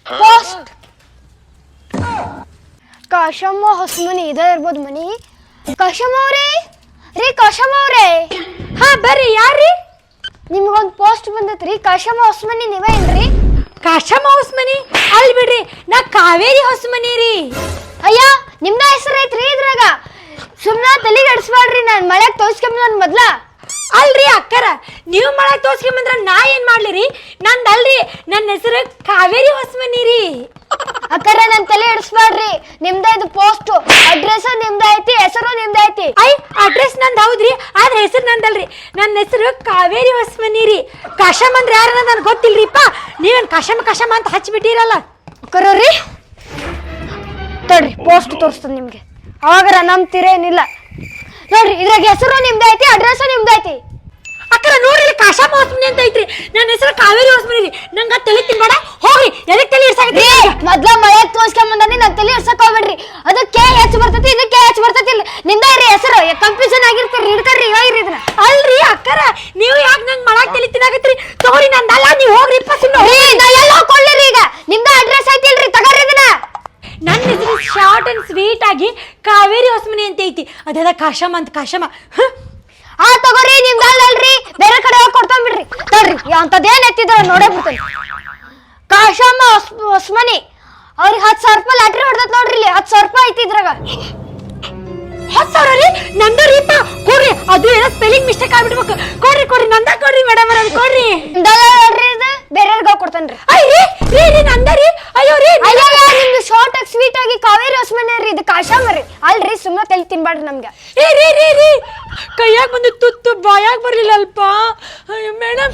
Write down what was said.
Post ಕಾಶಮ್ಮ Hosamani ಇದ ಇರ್ಬೋದು ಮನಿ. ಕಾಶಮ್ಮ ಅವ್ರೇ ರೀ, ಕಾಶಮ್ಮ ಅವ್ರೇ. ಹಾ ಬರ್ರಿ, ಯಾರ್ರಿ? ನಿಮ್ಗೊಂದು ಪೋಸ್ಟ್ ಬಂದೈತ್ರಿ. ಕಾಶಮ್ಮ ಹೊಸಮನಿ ನೀವೇನ್ರಿ? ಕಾಶಮ್ಮ ಹೊಸಮನಿ ಅಲ್ ಬಿಡ್ರಿ, ನಾ ಕಾವೇರಿ ಹೊಸಮನಿ ರೀ. ಅಯ್ಯ, ನಿಮ್ದ ಹೆಸರು ಐತ್ರಿ ಇದ್ರಾಗ. ಸುಮ್ನ ತಲೆಗೆ ಅಡ್ಸ್ಬಾಡ್ರಿ. ನಾನು ಮಳೆಗೆ ತೋರ್ಸ್ಕೊಂಬ ಮೊದ್ಲ. ಅಲ್ರಿ ಅಕ್ಕರ, ನೀವು ಮಾಡಕ್ ತೋರ್ಸ್ಕೊಂಬಂದ್ರ ನಾ ಏನ್ ಮಾಡ್ಲಿರಿ? ನಂದಲ್ರಿ, ನನ್ನ ಹೆಸರು ಕಾವೇರಿ ಹೊಸಮನಿ ರೀ. ಅಕ್ಕರ ನನ್ ತಲೆ ಇಡಿಸ್ಬಾಡ್ರಿ. ನಿಮ್ದ ಇದು ಪೋಸ್ಟ್, ಅಡ್ರೆಸ್ ನಿಮ್ದ ಐತಿ, ಹೆಸರು ನಿಮ್ದ ಐತಿ. ಐ ಅಡ್ರೆಸ್ ನಂದ್ ಹೌದ್ರಿ, ಆದ್ರೆ ಹೆಸರು ನಂದಲ್ರಿ. ನನ್ನ ಹೆಸರು ಕಾವೇರಿ ಹೊಸಮನಿ ರೀ. ಕಾಶಮ್ಮ ಅಂದ್ರೆ ಯಾರನ್ನ ನನ್ಗೆ ಗೊತ್ತಿಲ್ರಿಪ್ಪ. ನೀವೇನ್ ಕಾಶಮ್ಮ ಅಂತ ಹಚ್ಬಿಟ್ಟಿರಲ್ಲ. ಅಕ್ಕರ್ರಿ ತಡ್ರಿ, ಪೋಸ್ಟ್ ತೋರಿಸ್ತದ ನಿಮ್ಗೆ, ಅವಾಗರ ನಂಬ್ತಿರೇನಿಲ್ಲ. ನೋಡ್ರಿ, ಇದ್ರಾಗ ಹೆಸರು ನಿಮ್ದ ಐತಿ, ಅಡ್ರೆಸ್ ನಿಮ್ದ ಐತಿ. ಅಕ್ಕರ ನೋಡ್ರಿ, ಕಾಶಮ್ಮ ಹೊಸಮನಿ ಅಂತ ಐತ್ರಿ. ನನ್ನ ಹೆಸರು ಕಾವೇರಿ ಹೊಸಮನಿ ರೀ. ನಂಗ ತಲೆ ತಿನ್ಬೇಡ, ಹೋಗ್ರಿ. ಎದಕ್ ತಲೆ ಇಡ್ಸಾಕತ್ರಿ? ಮೊದ್ಲ ಮಳೆ ತೋರ್ಸ್ಕೊಂಬಂದಾನಿ, ನನ್ ತಲೆ ಇಡ್ಸಕ್ ಹೋಗ್ಬೇಡ್ರಿ. ಅದಕ್ಕೆ ಹೆಚ್ಚು ಬರ್ತೈತಿ, ಇದಕ್ಕೆ ಹೆಚ್ಚು ಬರ್ತೈತಿ. ನಿಮ್ದ ರೀ ಹೆಸರು, ಕನ್ಫ್ಯೂಷನ್ ಆಗಿರ್ತೀರಿ. ಹಿಡ್ಕರ್ರಿ, ಹೋಗ್ರಿ ಇದನ್ನ. ಅಲ್ರಿ ಅಕ್ಕರ, ನೀವು ಯಾಕೆ ನಂಗೆ ಮಾಡಕ್ ತಲೆ ತಿನ್ನಾಕತ್ರಿ? ತಗೋರಿ, ನಂದಲ್ಲ, ನೀವು ಹೋಗ್ರಿಪ್ಪ. ಸುಮ್ಮನೆ ನಾ ಎಲ್ಲ ಹೋಗ್ಕೊಳ್ಳಿರಿ. ಈಗ ನಿಮ್ದ ಅಡ್ರೆಸ್ ಐತಿಲ್ರಿ, ತಗೋರಿ ಇದನ್ನ. ನನ್ನ ಹೆಸರು ಶಾರ್ಟ್ ಅಂಡ್ ಸ್ವೀಟ್ ಆಗಿ ಕಾವೇರಿ ಹೊಸಮನಿ ಅಂತ ಐತಿ. ಅದೇದ ಕಾಶಮ್ಮ ಅಂತ. ಕಾಶಮ್ಮ ತಗೋರಿ, ನಿಮ್ದ ಅಲ್ರಿ, ಬೇರೆ ಕಡೆ ಹೋಗಿ ಕೊಡ್ಕೊಂಡ್ಬಿಡ್ರಿ. ನೋಡ್ರಿ, ಅಂತದೇನ್ ಎತ್ತಿದ್ರ ನೋಡೇ ಬಿಡ್ತೇನೆ. ಕಾಶಮ್ಮ ಹೊಸಮನಿ ಅವ್ರಿಗೆ 10,000 ರೂಪಾಯಿ ಲಾಟ್ರಿ ಹೊಡೆದತ್ ನೋಡ್ರಿ. ಇಲ್ಲಿ 10,000 ರೂಪಾಯಿ ಐತಿ ಇದ್ರಾಗ. 10,000 ರೀ? ನಂದ ರೀಪ, ಕೊಡ್ರಿ. ಅದು ಏನೋ ಸ್ಪೆಲ್ಲಿಂಗ್ ಮಿಸ್ಟೇಕ್ ಆಗ್ಬಿಡ್ಬೇಕು. ಕೊಡ್ರಿ, ನಂದ ಕೊಡ್ರಿ ಮೇಡಮ್, ಅದು ಕೊಡ್ರಿ. ನೋಡ್ರಿ, ಇದು ಬೇರೆಯವ್ರಿಗೆ ಹೋಗಿ ಕೊಡ್ತೇನ್ರಿ. ರೀ ನಂದ ರೀ. ಅಯ್ಯೋ ರೀ, ನಿಮ್ದು ಶಾರ್ಟ್ ಆಗಿ ಸ್ವೀಟ್ ಆಗಿ ಕಾವೇರಿ ಹೊಸಮನಿ ರೀ. ಇದು ಕಾಶಮ್ಮ ರೀ. ಅಲ್ರಿ, ಸುಮ್ಮನೆ ತಲೆ ತಿನ್ಬಾಡ್ರಿ ನಮ್ಗೆ. ರೀ ಕೈಯಾಗ ಬಂದು ತುತ್ತು ಬಾಯಾಗ ಬರ್ಲಿಲ್ಲ ಅಲ್ಪ. ಮೇಡಮ್